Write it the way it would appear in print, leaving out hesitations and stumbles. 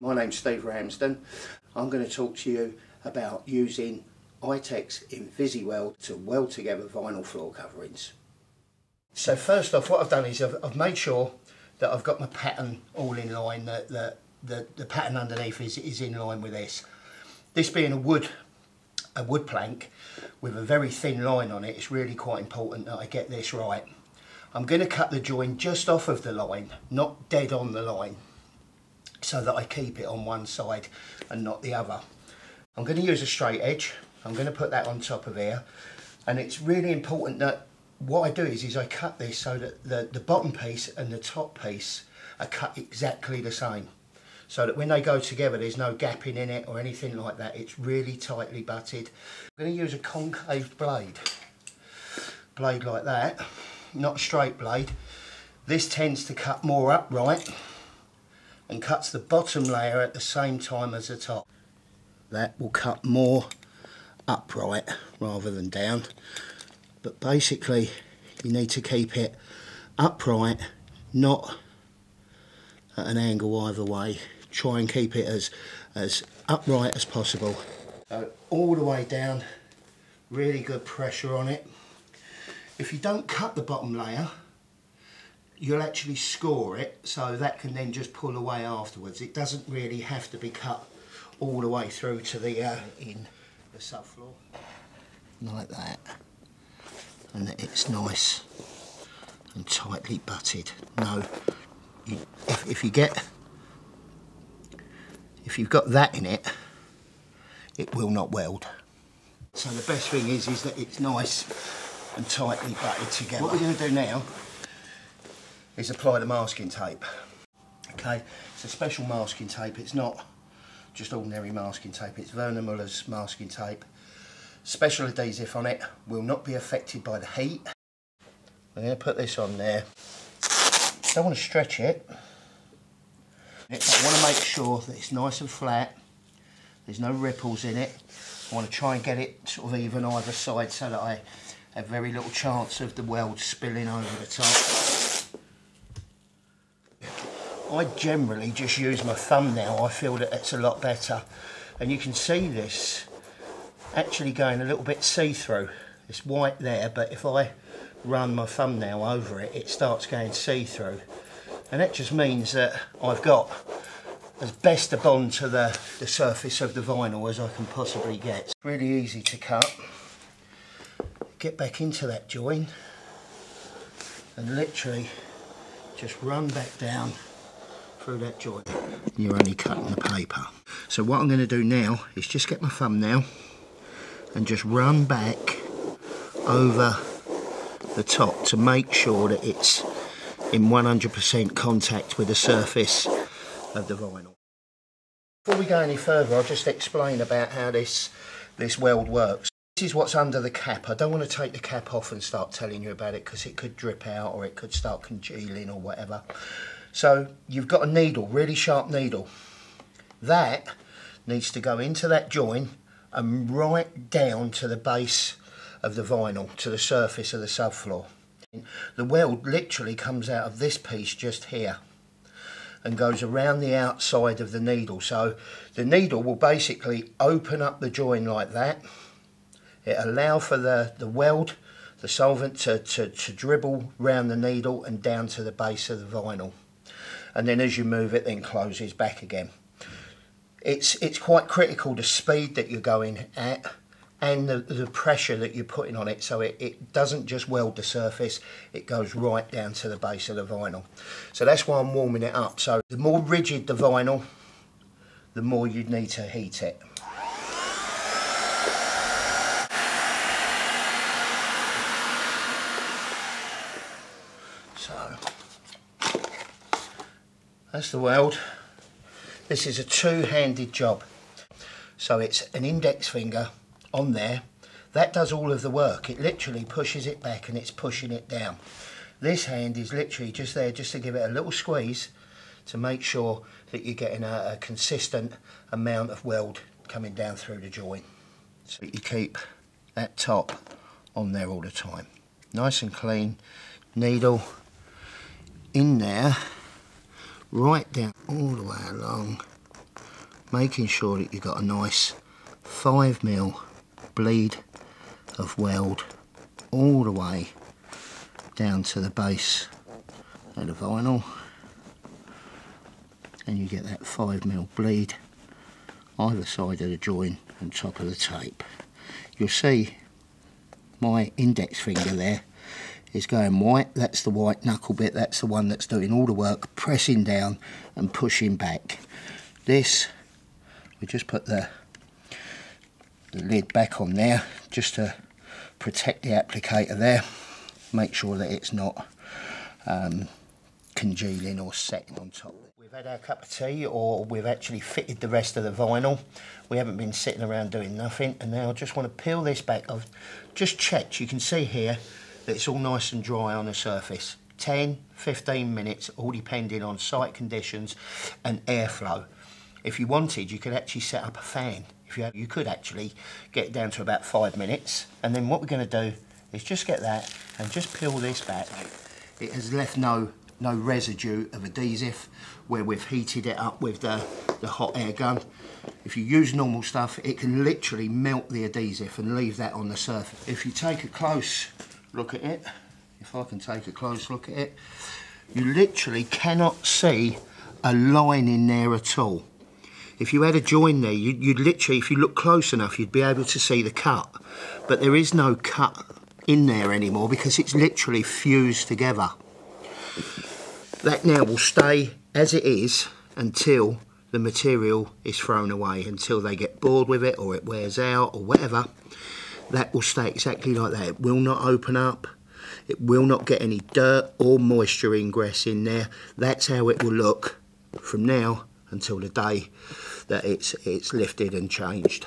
My name's Steve Ramsden. I'm going to talk to you about using Itec's Invisiweld to weld together vinyl floor coverings. So first off, what I've done is I've made sure that I've got my pattern all in line, that the pattern underneath is in line with this. This being a wood plank with a very thin line on it, it's really quite important that I get this right. I'm going to cut the join just off of the line, not dead on the line, so that I keep it on one side and not the other. I'm going to use a straight edge. I'm going to put that on top of here, and it's really important that what I do is I cut this so that the bottom piece and the top piece are cut exactly the same, so that when they go together there's no gapping in it or anything like that. It's really tightly butted. I'm going to use a concave blade like that, not a straight blade. This tends to cut more upright and cuts the bottom layer at the same time as the top. That will cut more upright rather than down, but basically you need to keep it upright, not at an angle either way. Try and keep it as upright as possible. So all the way down, really good pressure on it. If you don't cut the bottom layer, you'll actually score it, so that can then just pull away afterwards. It doesn't really have to be cut all the way through to the in the subfloor, like that, and it's nice and tightly butted. No, if you've got that in it, it will not weld. So the best thing is that it's nice and tightly butted together. What we're going to do now is apply the masking tape. Okay, it's a special masking tape. It's not just ordinary masking tape. It's Werner Muller's masking tape. Special adhesive on it, will not be affected by the heat. I'm going to put this on there. Don't want to stretch it. I want to make sure that it's nice and flat. There's no ripples in it. I want to try and get it sort of even either side so that I have very little chance of the weld spilling over the top. I generally just use my thumb now. I feel that it's a lot better, and you can see this actually going a little bit see-through. It's white there, but if I run my thumbnail over it, it starts going see-through, and that just means that I've got as best a bond to the surface of the vinyl as I can possibly get. It's really easy to cut. Get back into that join and literally just run back down through that joint. You're only cutting the paper. So what I'm going to do now is just get my thumbnail and just run back over the top to make sure that it's in 100% contact with the surface of the vinyl. Before we go any further, I'll just explain about how this weld works. This is what's under the cap. I don't want to take the cap off and start telling you about it because it could drip out or it could start congealing or whatever. So you've got a needle, really sharp needle. That needs to go into that join and right down to the base of the vinyl, to the surface of the subfloor. The weld literally comes out of this piece just here and goes around the outside of the needle. So the needle will basically open up the join like that. It allows for the weld, the solvent to dribble round the needle and down to the base of the vinyl. And then as you move it, then closes back again. It's quite critical, the speed that you're going at and the pressure that you're putting on it, so it doesn't just weld the surface, it goes right down to the base of the vinyl. So that's why I'm warming it up. So the more rigid the vinyl, the more you'd need to heat it. So that's the weld. This is a two-handed job. So it's an index finger on there. That does all of the work. It literally pushes it back and it's pushing it down. This hand is literally just there just to give it a little squeeze to make sure that you're getting a consistent amount of weld coming down through the joint. So you keep that top on there all the time. Nice and clean. Needle in there, right down all the way along making sure that you've got a nice 5mm bleed of weld all the way down to the base of the vinyl, and you get that 5mm bleed either side of the join and top of the tape. You'll see my index finger there is going white. That's the white knuckle bit, that's the one that's doing all the work, pressing down and pushing back. This, we just put the lid back on there just to protect the applicator there, make sure that it's not congealing or setting on top. We've had our cup of tea, or we've actually fitted the rest of the vinyl. We haven't been sitting around doing nothing, and now I just want to peel this back. I've just checked, you can see here that it's all nice and dry on the surface. 10-15 minutes, all depending on site conditions and airflow. If you wanted, you could actually set up a fan. You could actually get it down to about 5 minutes, and then what we're going to do is just get that and just peel this back. It has left no residue of adhesive where we've heated it up with the hot air gun. If you use normal stuff, it can literally melt the adhesive and leave that on the surface. If you take a close look at it, if I can take a close look at it, you literally cannot see a line in there at all. If you had a join there, you'd literally, if you look close enough, you'd be able to see the cut. But there is no cut in there anymore because it's literally fused together. That now will stay as it is until the material is thrown away, until they get bored with it or it wears out or whatever. That will stay exactly like that. It will not open up. It will not get any dirt or moisture ingress in there. That's how it will look from now until the day that it's lifted and changed.